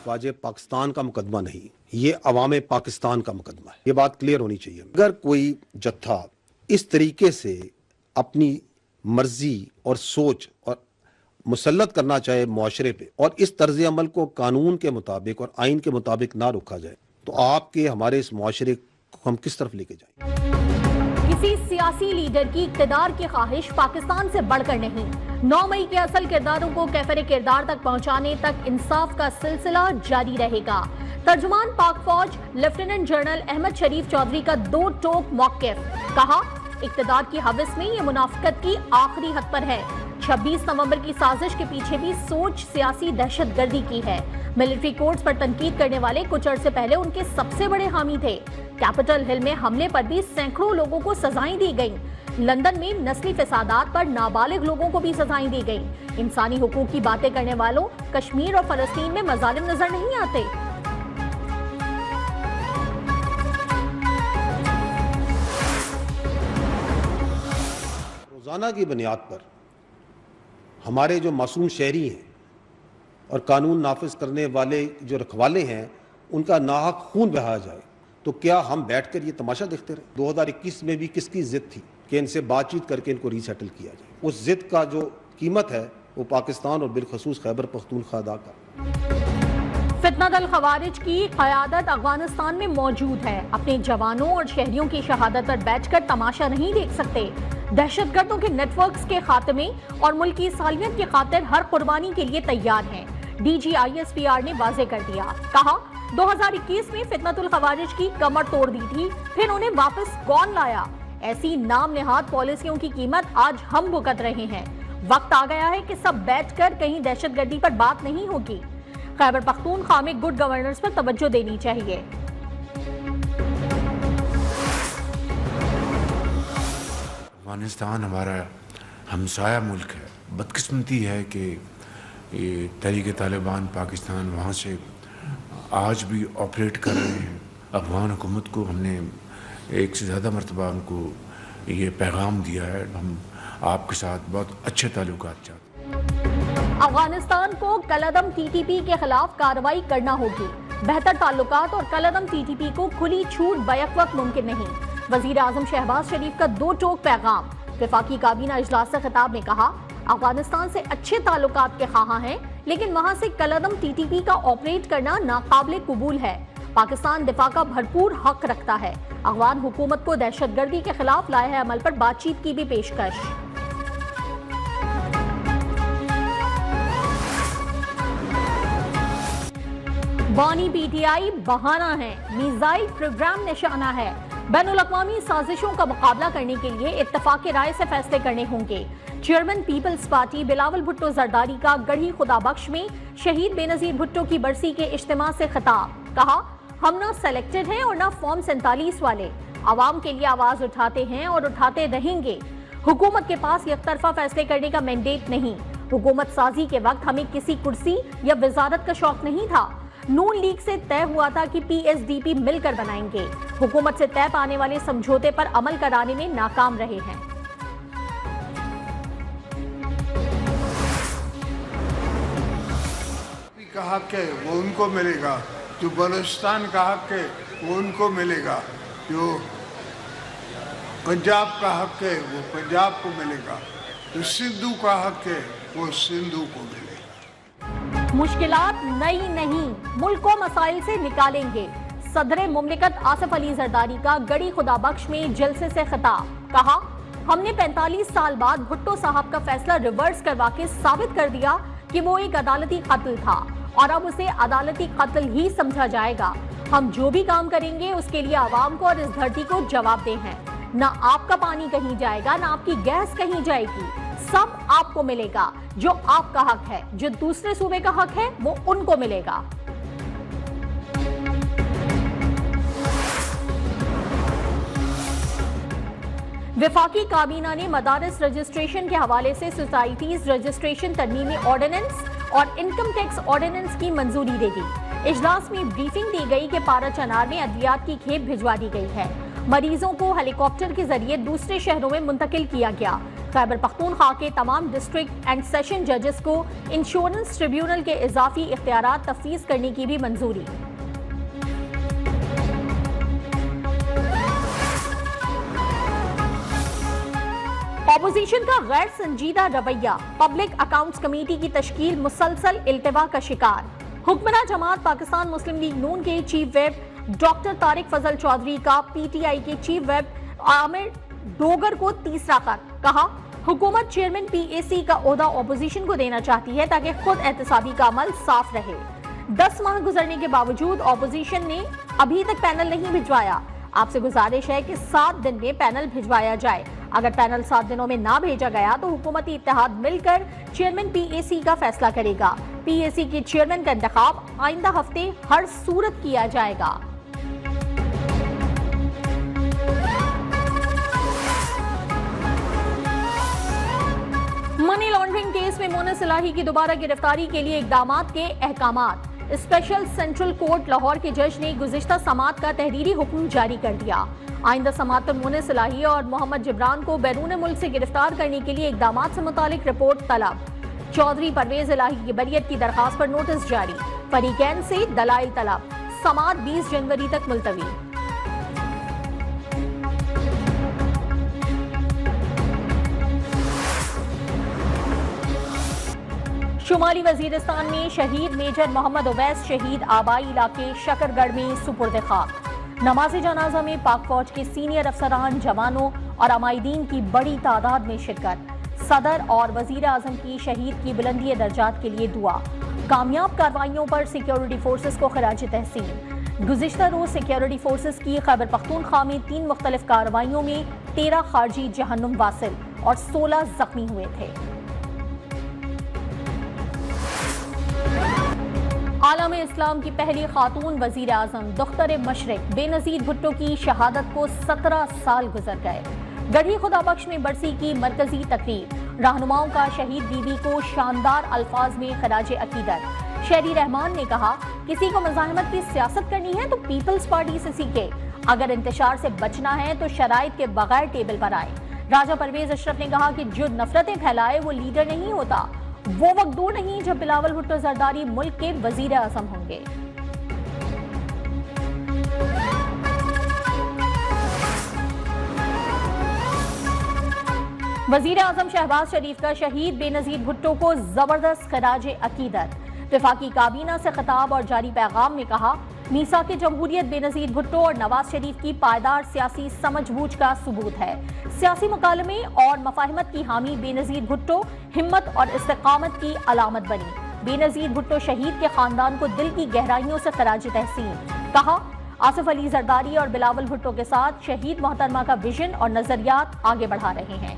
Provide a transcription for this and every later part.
अफवाज पाकिस्तान का मुकदमा नहीं, ये अवाम पाकिस्तान का मुकदमा है। ये बात क्लियर होनी चाहिए। अगर कोई जत्था इस तरीके से अपनी मर्जी और सोच और मुसल्लत करना चाहे मुआशरे पे, और इस तर्ज अमल को कानून के मुताबिक और आइन के मुताबिक ना रोका जाए, तो आपके हमारे इस मुआशरे को हम किस तरफ लेके जाएं? किसी सियासी लीडर की इक़्तिदार की ख्वाहिश पाकिस्तान से बढ़कर नहीं। 9 मई के असल किरदारों को कैफरे किरदार तक पहुंचाने तक इंसाफ का सिलसिला जारी रहेगा। तर्जुमान पाक फौज लेफ्टिनेंट जनरल अहमद शरीफ चौधरी का 2 टोक मौक़िफ़, कहा इक़्तिदार की हवस में ये मुनाफिकत की आखिरी हद पर है। 26 नवंबर की साजिश के पीछे भी सोच सियासी दहशतगर्दी की है। मिलिट्री कोर्ट्स पर तनकीद करने वाले कुछ अर्से पहले उनके सबसे बड़े हामी थे। कैपिटल हिल में हमले पर भी सैकड़ों लोगों को सजाएं दी गईं। लंदन में नस्ली फसादात पर नाबालिग लोगों को भी सजाएं दी गईं। इंसानी हुकूक की बातें करने वालों कश्मीर और फलस्तीन में मजालिम नजर नहीं आते। रोजाना की बुनियाद पर हमारे जो मासूम शहरी हैं और कानून नाफिज करने वाले जो रखवाले हैं, उनका नाहक खून बहाया जाए, तो क्या हम बैठकर ये तमाशा देखते रहे? 2021 में भी किसकी जिद थी कि इनसे बातचीत करके इनको रीसेटल किया जाए? उस जिद का जो कीमत है वो पाकिस्तान और बिलखसूस खैबर पख्तूनख्वा अदा कर। फितना दल खवारिज की क़यादत अफगानिस्तान में मौजूद है। अपने जवानों और शहरियों की शहादत पर बैठकर तमाशा नहीं देख सकते। दहशतगर्दों के नेटवर्क्स के खात्मे और मुल्क की सालियत की खातिर हर कुर्बानी के लिए तैयार हैं। DGISPR ने वाजे कर दिया, कहा 2021 में फितनतुल खवारिज की कमर तोड़ दी थी, फिर उन्हें वापस कौन लाया? ऐसी नाम नेहाद पॉलिसियों की कीमत आज हम भुगत रहे हैं। वक्त आ गया है कि सब बैठकर कहीं दहशतगर्दी पर बात नहीं होगी। खैबर पख्तूनख्वा में गुड गवर्नेंस पर तवज्जो देनी चाहिए। अफगानिस्तान हमारा हमसाया मुल्क है। बदकिस्मती है कि ये तहरीक तालिबान पाकिस्तान वहाँ से आज भी ऑपरेट कर रहे हैं। अफगान हुकूमत को हमने एक से ज़्यादा मरतबा उनको ये पैगाम दिया है, हम आपके साथ बहुत अच्छे ताल्लुकात चाहते हैं। अफगानिस्तान को कलअदम TTP के खिलाफ कार्रवाई करना होगी। बेहतर ताल्लुकात और कलअदम TTP को खुली छूट बैक वक्त मुमकिन नहीं। वजीर आजम शहबाज शरीफ का 2 टोक पैगाम। वफाकी काबीना इजलास से खिताब में कहा, अफगानिस्तान से अच्छे ताल्लुकात के ख्वाह हैं, लेकिन वहां से कलअदम TTP का ऑपरेट करना नाकाबिल कबूल है। पाकिस्तान दिफा का भरपूर हक रखता है। अफगान हुकूमत को दहशतगर्दी के खिलाफ लाए अमल पर बातचीत की भी पेशकश। बानी PTI बहाना है, मिसाइल प्रोग्राम निशाना है। बैनुल अक़वामी साजिशों का मुकाबला करने के लिए इत्तफाक़ राय से फैसले करने होंगे। Chairman Peoples Party Bilawal Bhutto Zardari का गढ़ी खुदाबख्श में शहीद बेनज़ीर भुट्टो की बरसी के इज्तिमा से खिताब, कहा हम ना सेलेक्टेड हैं और ना फॉर्म 47 वाले, आवाम के लिए आवाज उठाते हैं और उठाते रहेंगे। हुकूमत के पास एकतरफा फैसले करने का मैंडेट नहीं। हुकूमत साजी के वक्त हमें किसी कुर्सी या वजारत का शौक नहीं था। नून लीग से तय हुआ था कि PSDP मिलकर बनाएंगे। हुकूमत से तय पाने वाले समझौते पर अमल कराने में नाकाम रहे हैं। का हक है वो उनको मिलेगा, जो बलूचिस्तान का हक है वो उनको मिलेगा, जो पंजाब का हक है वो पंजाब को मिलेगा, जो सिंधु का हक है वो सिंधु को मिलेगा। मुश्किलात नई नहीं, मुल्क को मसाइल से निकालेंगे। सदर मुमलिकत आसिफ अली जरदारी का गढ़ी खुदाबख्श में जलसे से खिताब, कहा हमने 45 साल बाद भुट्टो साहब का फैसला रिवर्स करवा के साबित कर दिया कि वो एक अदालती कत्ल था और अब उसे अदालती कत्ल ही समझा जाएगा। हम जो भी काम करेंगे उसके लिए आवाम को और इस धरती को जवाबदेह हैं। ना आपका पानी कहीं जाएगा, ना आपकी गैस कहीं जाएगी, सब आपको मिलेगा। जो आपका हक है, जो दूसरे सूबे का हक है, वो उनको मिलेगा। वफाकी काबीना ने मदारिस रजिस्ट्रेशन के हवाले से सोसाइटीज रजिस्ट्रेशन तरमीमी ऑर्डिनेंस और इनकम टैक्स ऑर्डिनेंस की मंजूरी दे दी। इजलास में ब्रीफिंग दी गई कि पारा चनार में अदलियात की खेप भिजवा दी गई है। मरीजों को हेलीकॉप्टर के जरिए दूसरे शहरों में मुंतकिल किया गया। खैबर पख्तूनख्वा के तमाम डिस्ट्रिक्ट एंड सेशन जजेस को इंश्योरेंस ट्रिब्यूनल के इजाफी इख्तियारात तफवीज करने की भी मंजूरी। ऑपोजिशन का गैर संजीदा रवैया, पब्लिक अकाउंट्स कमेटी की तश्कील मुसलसल इल्तिवा का शिकार। हुक्मरान जमात पाकिस्तान मुस्लिम लीग नून के चीफ व्हिप डॉक्टर तारिक फजल चौधरी का पीटीआई के चीफ व्हिप आमिर डोगर को तीसरा खत। कहा, हुकूमत चेयरमैन पीएसी का ओहदा ऑपोजिशन को देना चाहती है ताकि खुद एहतसाबी का अमल साफ रहे। 10 माह गुजरने के बावजूद ऑपोजिशन ने अभी तक पैनल नहीं भिजवाया। आपसे गुजारिश है कि 7 दिन में पैनल भिजवाया जाए। अगर पैनल 7 दिनों में ना भेजा गया तो हुकूमती इत्तेहाद मिलकर चेयरमैन पीएसी का फैसला करेगा। पीएसी के चेयरमैन का इंतखाब आइंदा हफ्ते हर सूरत किया जाएगा। मनी लॉन्ड्रिंग केस में मोनिस इलाही की दोबारा गिरफ्तारी के लिए इकदामात के अहकामात। स्पेशल सेंट्रल कोर्ट लाहौर के जज ने गुज़िश्ता समात का तहरीरी हुक्म जारी कर दिया। आइंदा समात पर मोनिस इलाही और मोहम्मद जिब्रान को बैरून मुल्क से गिरफ्तार करने के लिए इकदामात से मुतालिक रिपोर्ट तलब। चौधरी परवेज इलाही की बरियत की दरखास्त पर नोटिस जारी। फरीकैन से दलाइल तलब। समात 20 जनवरी तक मुलतवी। शुमाली वजीरिस्तान में शहीद मेजर मोहम्मद ओवैस शहीद आबाई इलाके शकरगढ़ में सुपुर्द खाक। नमाज जनाजा में पाक फौज के सीनियर अफसरान, जवानों और अमायदीन की बड़ी तादाद में शिरकत। सदर और वजीर आजम की शहीद की बुलंदी दर्जात के लिए दुआ। कामयाब कार्रवाइयों पर सिक्योरिटी फोर्सेस को खराज तहसीन। गुज़िश्ता रोज सिक्योरिटी फोर्सेस की खैबर पख्तूनख्वा में 3 मुख्तलिफ कार्रवाइयों में 13 खारजी जहन्नुम वासिल और 16 जख्मी हुए थे। आलम इस्लाम की पहली खातून वजीर आजम दुख्तर मशरिक बेनजीर भुट्टो की शहादत को 17 साल गुजर गए। गढ़ी खुदाबख्श में बरसी की मरकजी तकरीब। रहनुमाओं का शहीद बीबी को शानदार अल्फाज में खराज अकीदत। शहरी रहमान ने कहा, किसी को मज़ाहमत की सियासत करनी है तो पीपल्स पार्टी से सीखे। अगर इंतशार से बचना है तो शराइत के बगैर टेबल पर आए। राजा परवेज अशरफ ने कहा कि जो नफरतें फैलाए वो लीडर नहीं होता। वो वक्त दूर नहीं जब बिलावल भुट्टो जरदारी मुल्क के वजीर आजम होंगे। वजीर आजम शहबाज शरीफ का शहीद बेनजीर भुट्टो को जबरदस्त खराज अकीदत। वफाकी काबीना से खिताब और जारी पैगाम में कहा, मीसाक जमहूरियत बेनजीर भुट्टो और नवाज शरीफ की पायदार सियासी समझबूझ का सबूत है। सियासी मुकालमे और मफाहिमत की हामी बेनजीर भुट्टो हिम्मत और इस्तिकामत की अलामत बनी। बेनजीर भुट्टो शहीद के खानदान को दिल की गहराइयों से खराज तहसीन। कहा, आसिफ अली जरदारी और बिलावल भुट्टो के साथ शहीद मोहतरमा का विजन और नजरियात आगे बढ़ा रहे हैं।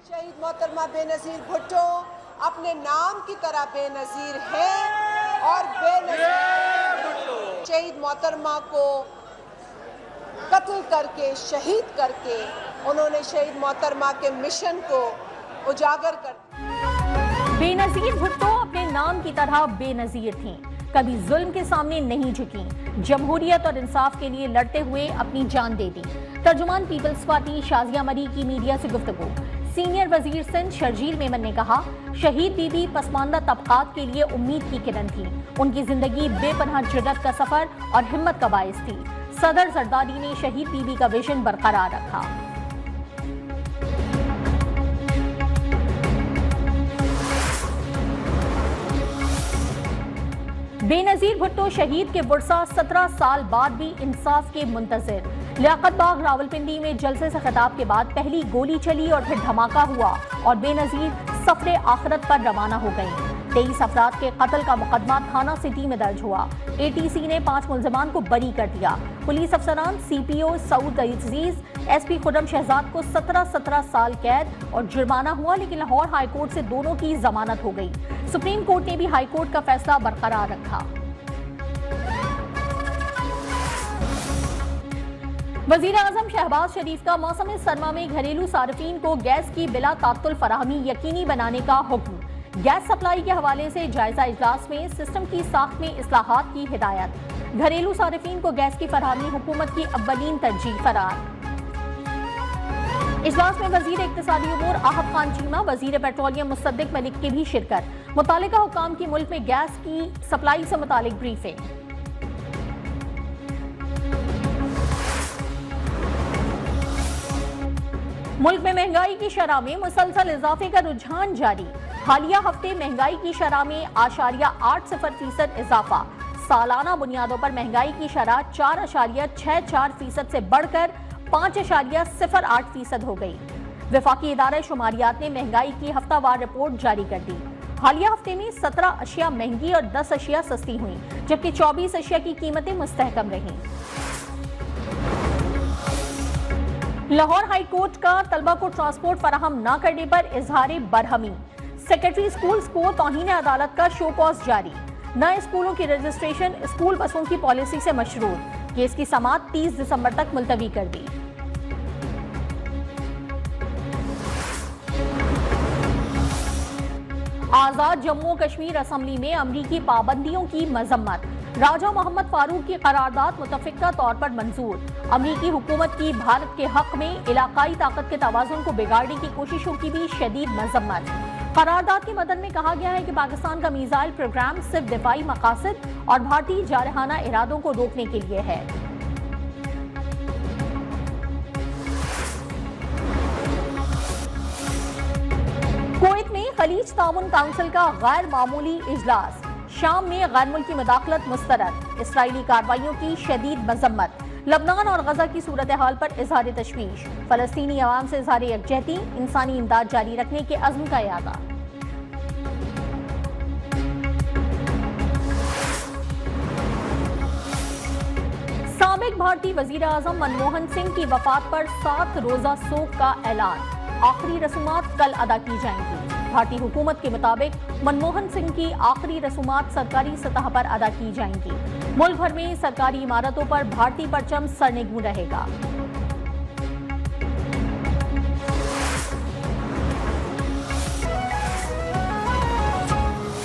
शहीद मोहतरमा बेनजीर भुट्टो अपने नाम की तरह बेनजीर है और बेनजीर शहीद मोहतरमा को कत्ल करके शहीद करके उन्होंने शहीद मोहतरमा के मिशन को उजागर कर। बेनजीर भुट्टो अपने नाम की तरह बेनजीर थीं, कभी जुल्म के सामने नहीं झुकी, जमहूरियत और इंसाफ के लिए लड़ते हुए अपनी जान दे दी। तर्जुमान पीपल्स पार्टी शाजिया मरी की मीडिया से गुफ्तगू। सीनियर वजीर सिंध शर्जील मेमन ने कहा, शहीद बीबी पसमानदा तबकात के लिए उम्मीद की किरण थी। उनकी जिंदगी बेपनाह जुर्रत का सफर और हिम्मत का बाइस थी। सदर जरदारी ने शहीद बीबी का विजन बरकरार रखा। बेनजीर भुट्टो शहीद के बुरसा 17 साल बाद भी इंसाफ के मुंतजिर। लियाकत बाग रावलपिंडी में जलसे से खिताब के बाद पहली गोली चली और फिर धमाका हुआ और बेनजीर सफरे आखिरत पर रवाना हो गई। 23 अफराद के कत्ल का मुकदमा थाना सिटी में दर्ज हुआ। एटीसी ने 5 मुलजमान को बरी कर दिया। पुलिस अफसरान सीपीओ सऊद अजीज, एसपी खुर्रम शहजाद को 17 साल कैद और जुर्माना हुआ, लेकिन लाहौर हाईकोर्ट से दोनों की जमानत हो गई। सुप्रीम कोर्ट ने भी हाईकोर्ट का फैसला बरकरार रखा। वजीर आजम शहबाज शरीफ का मौसम सरमा में घरेलू सार्फिन को गैस की बिला तात्तुल फराहमी यकीनी बनाने का हुक्म। गैस सप्लाई के हवाले से जायजा इजलास में सिस्टम की साख्त में इस्लाहात की हिदायत। घरेलू सारिफीन को गैस की फरहमी हुकूमत की अव्वलीन तरजीह करार। इजलास में वजीर इक्तिसादी उमूर आहब खान चीमा, वजीर पेट्रोलियम मुसद्दिक मलिक की भी शिरकत। मुतालिका हुकाम की मुल्क में गैस की सप्लाई से मुतालिक ब्रीफिंग। मुल्क में महंगाई की शरह में मुसलसल इजाफे का रुझान जारी। हालिया हफ्ते महंगाई की शरह में 8.80% इजाफा। सालाना बुनियादों पर महंगाई की शरह 4.64% से बढ़कर 5.08% हो गई। वफाकी इदारा शुमारियात ने महंगाई की हफ्तावार रिपोर्ट जारी कर दी। हालिया हफ्ते में 17 अशिया महंगी और 10 अशिया सस्ती हुई, जबकि 24 अशिया की कीमतें मुस्तहकम रहीं। लाहौर हाई कोर्ट का तलबा को ट्रांसपोर्ट फराहम न करने पर इजहार बरहमी। सेक्रेटरी स्कूल्स को तौहीन अदालत का शो कॉज जारी। नए स्कूलों की रजिस्ट्रेशन स्कूल बसों की पॉलिसी से मशरूत। केस की समाअत 30 दिसंबर तक मुलतवी कर दी। आजाद जम्मू कश्मीर असम्बली में अमरीकी पाबंदियों की मजम्मत। राजा मोहम्मद फारूक की करारदाद मुतफिका तौर पर मंजूर। अमरीकी हुकूमत की भारत के हक में इलाकाई ताकत के तवाज़ुन को बिगाड़ने की कोशिशों की भी शदीद मजम्मत। करारदाद की मदन में कहा गया है कि पाकिस्तान का मिसाइल प्रोग्राम सिर्फ दिफाई मकासद और भारतीय जारहाना इरादों को रोकने के लिए है। कुवैत में खलीज ताउन काउंसिल का गैर मामूली इजलास। शाम में गैर मुल्की मुदाखलत मुस्तरद। इसराइली कार्रवाइयों की शदीद मजम्मत। लबनान और गजा की सूरत हाल पर इजहार तशवीश। फलस्तीनी अवाम से इजहार यकजहती, इंसानी इमदाद जारी रखने के अज़्म का इरादा। साबिक भारतीय वजीर आजम मनमोहन सिंह की वफात पर 7 रोजा सोग का ऐलान। आखिरी रसूमात कल अदा की जाएंगी। भारतीय हुकूमत के मुताबिक मनमोहन सिंह की आखिरी रसूमात सरकारी सतह पर अदा की जाएंगी। मुल्क भर में सरकारी इमारतों पर भारतीय परचम सरनेगू रहेगा।